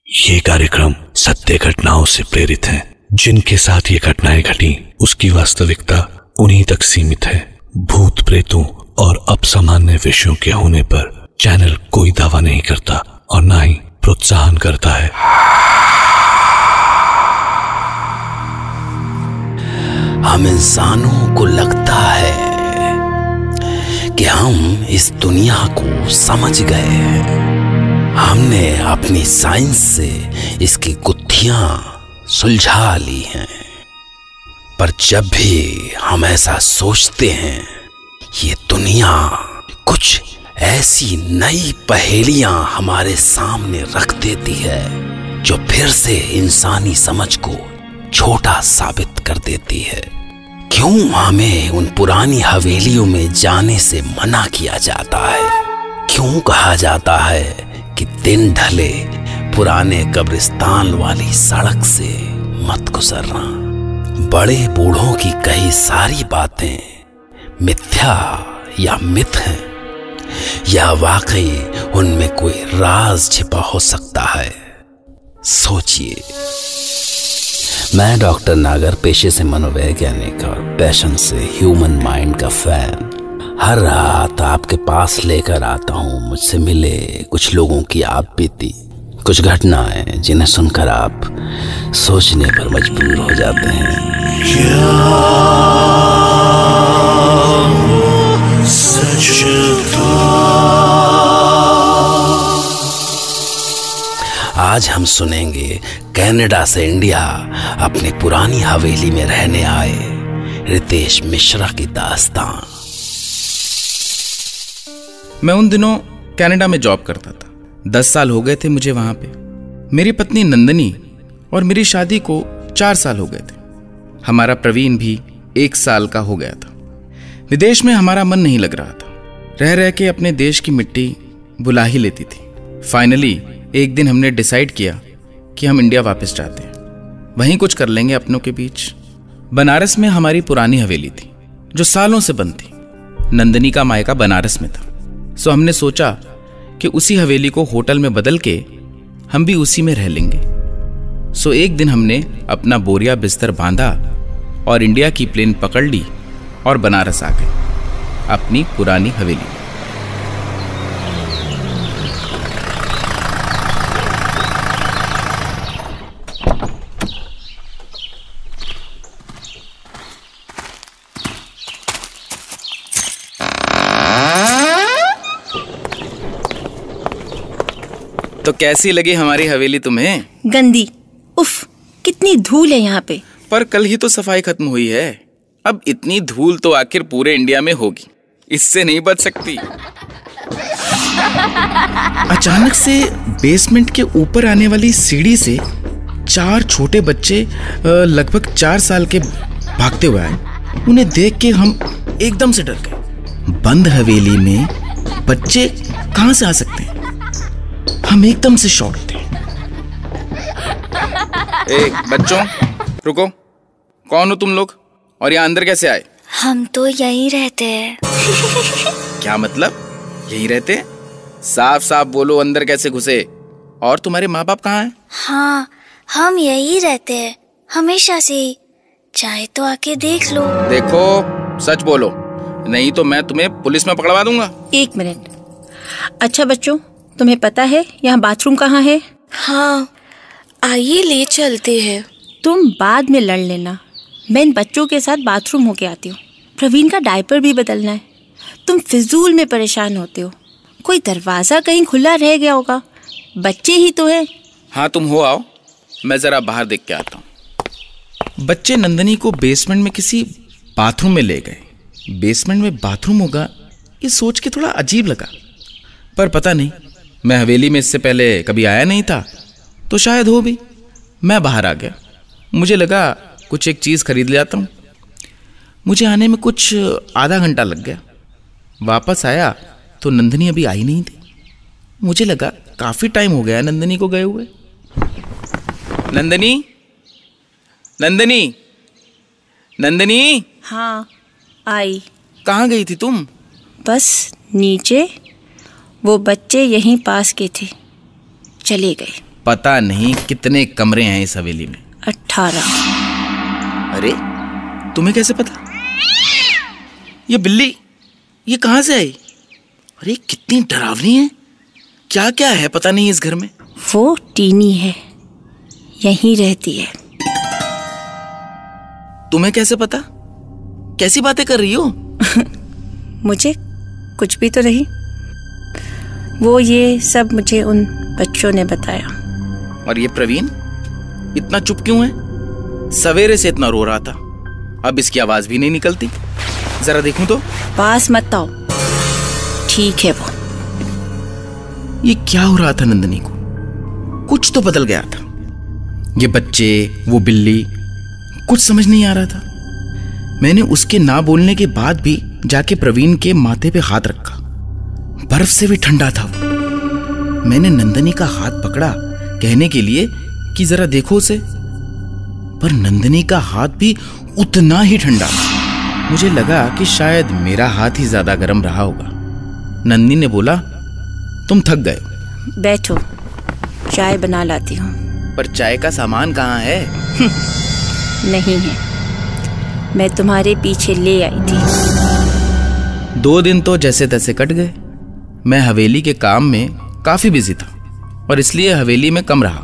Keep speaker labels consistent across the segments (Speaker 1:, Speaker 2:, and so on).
Speaker 1: ये कार्यक्रम सत्य घटनाओं से प्रेरित है। जिनके साथ ये घटनाएं घटी उसकी वास्तविकता उन्हीं तक सीमित है। भूत प्रेतों और असामान्य विषयों के होने पर चैनल कोई दावा नहीं करता और ना ही प्रोत्साहन करता है।
Speaker 2: हम इंसानों को लगता है कि हम इस दुनिया को समझ गए हैं। हमने अपनी साइंस से इसकी गुत्थियां सुलझा ली हैं, पर जब भी हम ऐसा सोचते हैं, ये दुनिया कुछ ऐसी नई पहेलियां हमारे सामने रख देती है जो फिर से इंसानी समझ को छोटा साबित कर देती है। क्यों हमें उन पुरानी हवेलियों में जाने से मना किया जाता है? क्यों कहा जाता है कि दिन ढले पुराने कब्रिस्तान वाली सड़क से मत गुजरना? बड़े बूढ़ों की कही सारी बातें मिथ्या या मिथ हैं, या वाकई उनमें कोई राज छिपा हो सकता है? सोचिए। मैं डॉक्टर नागर, पेशे से मनोवैज्ञानिक और पैशन से ह्यूमन माइंड का फैन, हर रात आपके पास लेकर आता हूं मुझसे मिले कुछ लोगों की आप बीती, कुछ घटनाएं जिन्हें सुनकर आप सोचने पर मजबूर हो जाते हैं। आज हम सुनेंगे कनाडा से इंडिया अपनी पुरानी हवेली में रहने आए रितेश मिश्रा की दास्तान।
Speaker 3: मैं उन दिनों कनाडा में जॉब करता था। 10 साल हो गए थे मुझे वहां पे। मेरी पत्नी नंदनी और मेरी शादी को 4 साल हो गए थे। हमारा प्रवीण भी 1 साल का हो गया था। विदेश में हमारा मन नहीं लग रहा था। रह रह के अपने देश की मिट्टी बुला ही लेती थी। फाइनली एक दिन हमने डिसाइड किया कि हम इंडिया वापस जाते हैं, वहीं कुछ कर लेंगे अपनों के बीच। बनारस में हमारी पुरानी हवेली थी जो सालों से बंद थी। नंदनी का मायका बनारस में था, सो हमने सोचा कि उसी हवेली को होटल में बदल के हम भी उसी में रह लेंगे। सो एक दिन हमने अपना बोरिया बिस्तर बांधा और इंडिया की प्लेन पकड़ ली और बनारस आ गए अपनी पुरानी हवेली। तो कैसी लगी हमारी हवेली तुम्हें?
Speaker 4: गंदी। उफ, कितनी धूल है यहाँ पे।
Speaker 3: पर कल ही तो सफाई खत्म हुई है। अब इतनी धूल तो आखिर पूरे इंडिया में होगी, इससे नहीं बच सकती। अचानक से बेसमेंट के ऊपर आने वाली सीढ़ी से 4 छोटे बच्चे लगभग 4 साल के भागते हुए आए। उन्हें देख के हम एकदम से डर गए। बंद हवेली में बच्चे कहां से आ सकते हैं? हम एकदम से शॉक थे। बच्चों रुको, कौन हो तुम लोग और यहाँ अंदर कैसे आए?
Speaker 5: हम तो यहीं रहते हैं।
Speaker 3: क्या मतलब यहीं रहते हैं? साफ साफ बोलो, अंदर कैसे घुसे? और तुम्हारे माँ बाप कहाँ हैं?
Speaker 5: हाँ, हम यहीं रहते हैं हमेशा से ही। चाहे तो आके देख लो।
Speaker 3: देखो, सच बोलो, नहीं तो मैं तुम्हें पुलिस में पकड़वा दूंगा।
Speaker 4: 1 मिनट। अच्छा बच्चों, तुम्हें पता है यहाँ बाथरूम कहाँ है?
Speaker 5: हाँ, आइए ले चलते हैं।
Speaker 4: तुम बाद में लड़ लेना, मैं इन बच्चों के साथ बाथरूम होके आती हूँ। प्रवीण का डायपर भी बदलना है। तुम फिजूल में परेशान होते हो। कोई दरवाजा कहीं खुला रह गया होगा, बच्चे ही तो है।
Speaker 3: हाँ तुम हो, आओ, मैं जरा बाहर देख के आता हूँ। बच्चे नंदनी को बेसमेंट में किसी बाथरूम में ले गए। बेसमेंट में बाथरूम होगा ये सोच के थोड़ा अजीब लगा, पर पता नहीं, मैं हवेली में इससे पहले कभी आया नहीं था तो शायद हो भी। मैं बाहर आ गया। मुझे लगा कुछ एक चीज़ खरीद ले आता हूँ। मुझे आने में कुछ आधा घंटा लग गया। वापस आया तो नंदनी अभी आई नहीं थी। मुझे लगा काफ़ी टाइम हो गया नंदनी को गए हुए। नंदनी, नंदनी, नंदनी।
Speaker 4: हाँ आई।
Speaker 3: कहाँ गई थी तुम?
Speaker 4: बस नीचे। वो बच्चे यहीं पास के थे, चले गए।
Speaker 3: पता नहीं कितने कमरे हैं इस हवेली में।
Speaker 4: 18।
Speaker 3: अरे तुम्हें कैसे पता? ये बिल्ली ये कहाँ से आई? अरे कितनी डरावनी है, क्या क्या है पता नहीं इस घर में।
Speaker 4: वो टीनी है, यहीं रहती है।
Speaker 3: तुम्हें कैसे पता? कैसी बातें कर रही हो?
Speaker 4: मुझे कुछ भी तो नहीं, वो ये सब मुझे उन बच्चों ने बताया।
Speaker 3: और ये प्रवीण इतना चुप क्यों है? सवेरे से इतना रो रहा था, अब इसकी आवाज भी नहीं निकलती। जरा देखूं तो।
Speaker 4: पास मत आओ। ठीक है। वो
Speaker 3: ये क्या हो रहा था नंदिनी को? कुछ तो बदल गया था। ये बच्चे, वो बिल्ली, कुछ समझ नहीं आ रहा था। मैंने उसके ना बोलने के बाद भी जाके प्रवीण के माथे पे हाथ रखा। बर्फ से भी ठंडा था वो। मैंने नंदिनी का हाथ पकड़ा कहने के लिए कि जरा देखो उसे, पर नंदिनी का हाथ भी उतना ही ठंडा। मुझे लगा कि शायद मेरा हाथ ही ज्यादा गर्म रहा होगा। नंदिनी ने बोला, तुम थक गए हो,
Speaker 4: बैठो, चाय बना लाती हूँ।
Speaker 3: पर चाय का सामान कहाँ है?
Speaker 4: नहीं है, मैं तुम्हारे पीछे ले आई थी।
Speaker 3: 2 दिन तो जैसे तैसे कट गए। मैं हवेली के काम में काफी बिजी था और इसलिए हवेली में कम रहा।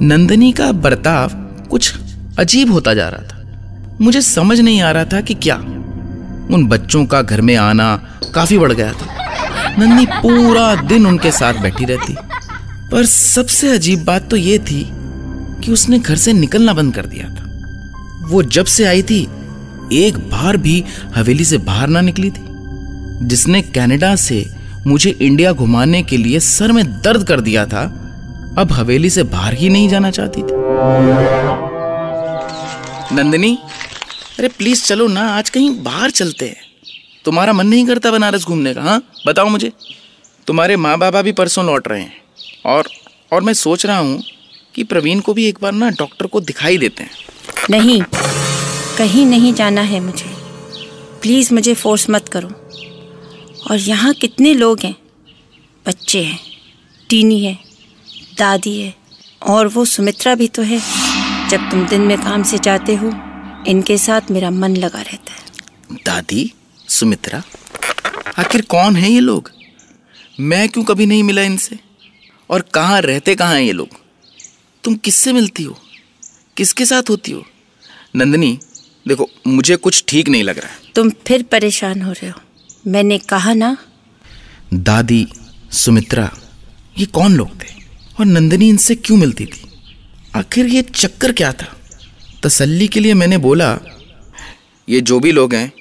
Speaker 3: नंदिनी का बर्ताव कुछ अजीब होता जा रहा था। मुझे समझ नहीं आ रहा था कि क्या। उन बच्चों का घर में आना काफी बढ़ गया था। नंदिनी पूरा दिन उनके साथ बैठी रहती, पर सबसे अजीब बात तो ये थी कि उसने घर से निकलना बंद कर दिया था। वो जब से आई थी एक बार भी हवेली से बाहर ना निकली थी। जिसने कनाडा से मुझे इंडिया घुमाने के लिए सर में दर्द कर दिया था, अब हवेली से बाहर ही नहीं जाना चाहती थी। नंदिनी, अरे प्लीज चलो ना, आज कहीं बाहर चलते हैं। तुम्हारा मन नहीं करता बनारस घूमने का? हाँ बताओ मुझे। तुम्हारे माँ बाबा भी परसों लौट रहे हैं और मैं सोच रहा हूँ कि प्रवीण को भी एक बार ना डॉक्टर को दिखाई देते हैं।
Speaker 4: नहीं, कहीं नहीं जाना है मुझे। प्लीज़ मुझे फोर्स मत करो। और यहाँ कितने लोग हैं, बच्चे हैं, टीनी है, दादी है, और वो सुमित्रा भी तो है। जब तुम दिन में काम से जाते हो, इनके साथ मेरा मन लगा रहता है।
Speaker 3: दादी, सुमित्रा, आखिर कौन है ये लोग? मैं क्यों कभी नहीं मिला इनसे? और कहाँ रहते कहाँ हैं ये लोग? तुम किससे मिलती हो? किसके साथ होती हो? नंदिनी देखो, मुझे कुछ ठीक नहीं लग रहा है।
Speaker 4: तुम फिर परेशान हो रहे हो। मैंने कहा ना।
Speaker 3: दादी, सुमित्रा, ये कौन लोग थे और नंदिनी इनसे क्यों मिलती थी? आखिर ये चक्कर क्या था? तसल्ली के लिए मैंने बोला, ये जो भी लोग हैं,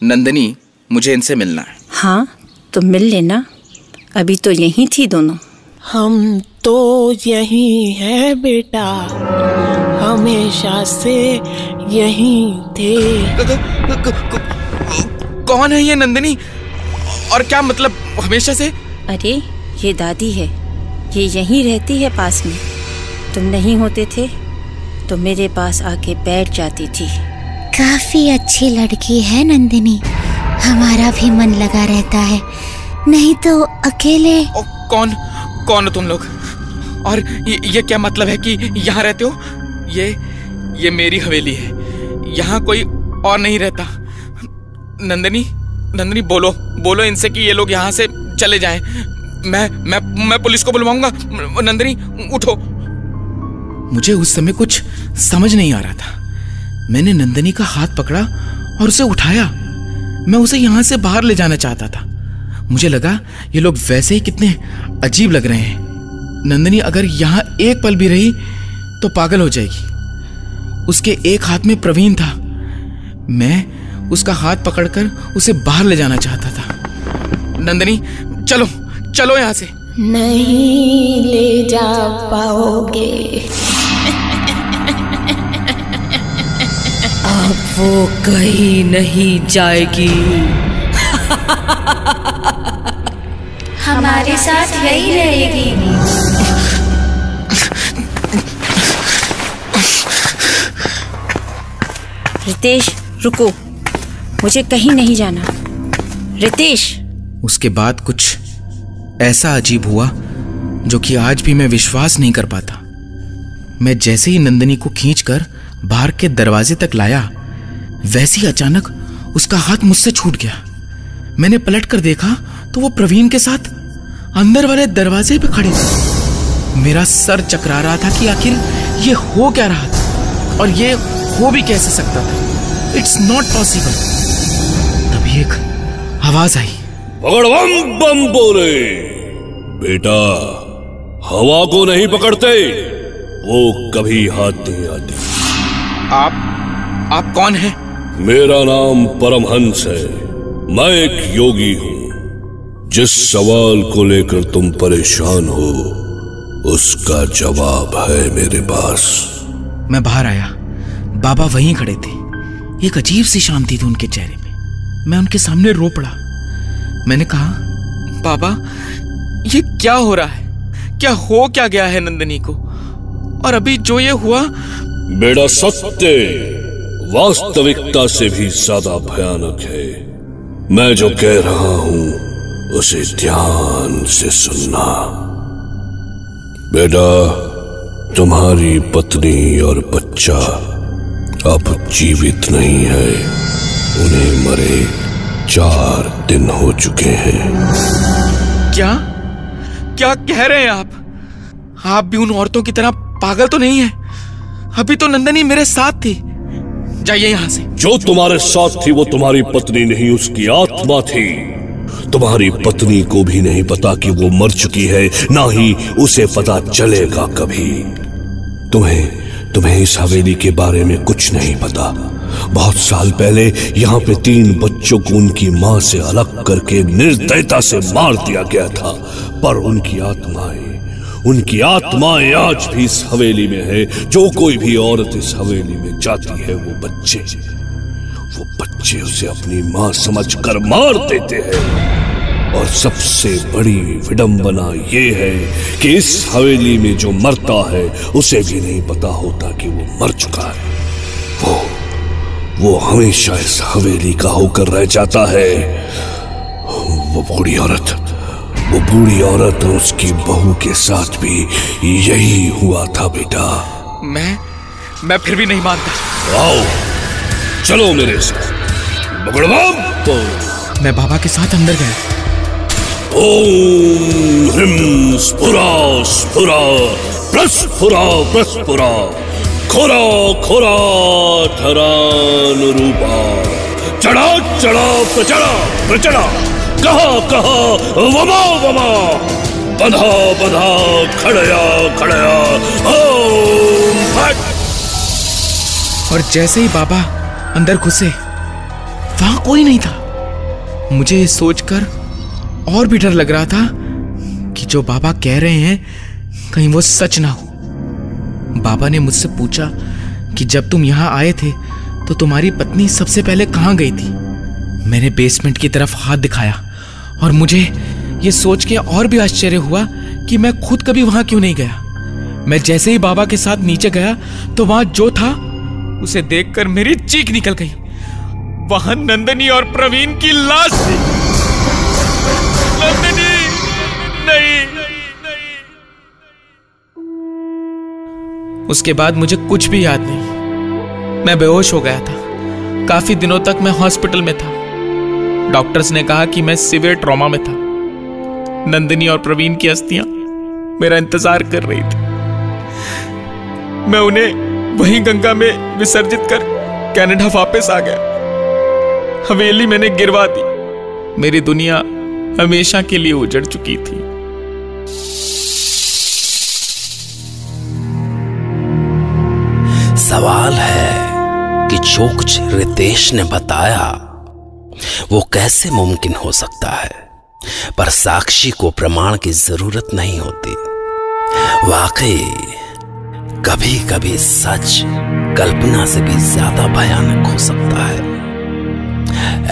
Speaker 3: नंदिनी, मुझे इनसे मिलना है।
Speaker 4: हाँ तो मिल लेना, अभी तो यहीं थी दोनों।
Speaker 6: हम तो यहीं है बेटा, हमेशा से यहीं थे।
Speaker 3: कौन है ये नंदिनी? और क्या मतलब हमेशा से?
Speaker 4: अरे ये दादी है, ये यहीं रहती है पास में। तुम नहीं होते थे तो मेरे पास आके बैठ जाती थी।
Speaker 5: काफी अच्छी लड़की है नंदिनी, हमारा भी मन लगा रहता है, नहीं तो अकेले।
Speaker 3: कौन हो तुम लोग? और ये क्या मतलब है कि यहाँ रहते हो? ये मेरी हवेली है, यहाँ कोई और नहीं रहता। नंदिनी बोलो इनसे कि ये लोग यहाँ से चले जाएं। मैं पुलिस को बुलवाऊंगा। नंदिनी उठो। मुझे उस समय कुछ समझ नहीं आ रहा था। मैंने नंदिनी का हाथ पकड़ा और उसे उठाया। मैं उसे यहाँ से बाहर ले जाना चाहता था। मुझे लगा ये लोग वैसे ही कितने अजीब लग रहे हैं। नंदिनी अगर यहाँ एक पल भी रही तो पागल हो जाएगी। उसके एक हाथ में प्रवीण था। मैं उसका हाथ पकड़कर उसे बाहर ले जाना चाहता था। नंदिनी चलो यहाँ से।
Speaker 6: नहीं ले जा पाओगे।
Speaker 7: अब वो कहीं नहीं जाएगी।
Speaker 5: हमारे साथ यही रहेगी।
Speaker 4: रितेश रुको, मुझे कहीं नहीं जाना। रितेश।
Speaker 3: उसके बाद कुछ ऐसा अजीब हुआ जो कि आज भी मैं विश्वास नहीं कर पाता। मैं जैसे ही नंदिनी को खींचकर बाहर के दरवाजे तक लाया, वैसे ही अचानक उसका हाथ मुझसे छूट गया। मैंने पलटकर देखा तो वो प्रवीण के साथ अंदर वाले दरवाजे पे खड़े थे। मेरा सर चकरा रहा था कि आखिर ये हो क्या रहा था और ये हो भी कैसे सकता था। It's not possible. तभी एक आवाज आई,
Speaker 1: भगवान बम बोले, बेटा हवा को नहीं पकड़ते, वो कभी हाथ नहीं आती।
Speaker 3: आप कौन हैं?
Speaker 1: मेरा नाम परमहंस है। मैं एक योगी हूं। जिस सवाल को लेकर तुम परेशान हो उसका जवाब है मेरे पास।
Speaker 3: मैं बाहर आया। बाबा वहीं खड़े थे। एक अजीब सी शांति थी उनके चेहरे पे। मैं उनके सामने रो पड़ा। मैंने कहा, बाबा ये क्या हो रहा है? क्या हो क्या गया है नंदिनी को? और अभी जो ये हुआ।
Speaker 1: बेटा सत्य वास्तविकता से भी ज्यादा भयानक है। मैं जो कह रहा हूं उसे ध्यान से सुनना। बेटा तुम्हारी पत्नी और बच्चा अब जीवित नहीं है। उन्हें मरे 4 दिन हो चुके हैं।
Speaker 3: क्या क्या कह रहे हैं आप? आप भी उन औरतों की तरह पागल तो नहीं है? अभी तो नंदिनी मेरे साथ थी। जाइए यहां से।
Speaker 1: जो तुम्हारे साथ थी वो तुम्हारी पत्नी नहीं, उसकी आत्मा थी। तुम्हारी पत्नी को भी नहीं पता कि वो मर चुकी है, ना ही उसे पता चलेगा कभी। तुम्हें इस हवेली के बारे में कुछ नहीं पता। बहुत साल पहले यहाँ पे 3 बच्चों को उनकी माँ से अलग करके निर्दयता से मार दिया गया था। पर उनकी आत्माएं आज भी इस हवेली में है। जो कोई भी औरत इस हवेली में जाती है वो बच्चे उसे अपनी माँ समझकर मार देते हैं। और सबसे बड़ी विडंबना ये है कि इस हवेली में जो मरता है उसे भी नहीं पता होता कि वो मर चुका है। वो हमेशा इस हवेली का होकर रह जाता है। वो बूढ़ी औरत और उसकी बहू के साथ भी यही हुआ था बेटा।
Speaker 3: मैं फिर भी नहीं मानता।
Speaker 1: आओ चलो मेरे साथ।
Speaker 3: मैं बाबा के साथ अंदर गया।
Speaker 1: ओम ह्रीं स्फुरा स्फुरा प्रस्फुरा प्रस्फुरा खोरा खोरा धरानुरूपा चढ़ा चढ़ा प्रचढ़ा प्रचढ़ा कहा कहा वमा वमा बधा बधा खड़या खड़या ओम फट।
Speaker 3: और जैसे ही बाबा अंदर घुसे वहां कोई नहीं था। मुझे ये सोचकर और भी डर लग रहा था कि जो बाबा कह रहे हैं कहीं वो सच ना हो। बाबा ने मुझसे पूछा कि जब तुम यहां आए थे तो तुम्हारी पत्नी सबसे पहले कहां गई थी। मैंने बेसमेंट की तरफ हाथ दिखाया और मुझे ये सोच के और भी आश्चर्य हुआ कि मैं खुद कभी वहां क्यों नहीं गया। मैं जैसे ही बाबा के साथ नीचे गया तो वहां जो था उसे देखकर मेरी चीख निकल गई। वहां नंदिनी और प्रवीण की लाश थी। नंदिनी नहीं। उसके बाद मुझे कुछ भी याद नहीं। मैं बेहोश हो गया था। काफी दिनों तक मैं हॉस्पिटल में था। डॉक्टर्स ने कहा कि मैं सीवियर ट्रॉमा में था। नंदिनी और प्रवीण की अस्थियां मेरा इंतजार कर रही थी। मैं उन्हें वहीं गंगा में विसर्जित कर कनाडा वापस आ गया। हवेली मैंने गिरवा दी। मेरी दुनिया हमेशा के लिए उजड़ चुकी थी।
Speaker 2: सवाल है कि जो कुछ रितेश ने बताया वो कैसे मुमकिन हो सकता है, पर साक्षी को प्रमाण की जरूरत नहीं होती। वाकई कभी कभी सच कल्पना से भी ज्यादा भयानक हो सकता है।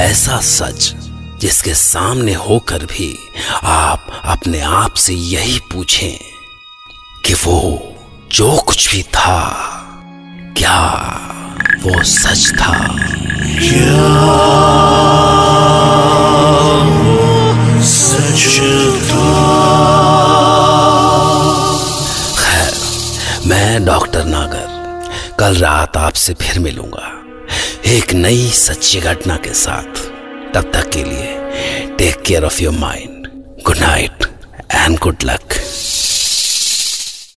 Speaker 2: ऐसा सच जिसके सामने होकर भी आप अपने आप से यही पूछें कि वो जो कुछ भी था क्या वो सच था?
Speaker 1: क्या वो सच था?
Speaker 2: मैं डॉक्टर नागर कल रात आपसे फिर मिलूंगा एक नई सच्ची घटना के साथ। तब तक के लिए take care of your mind. Good night and good luck.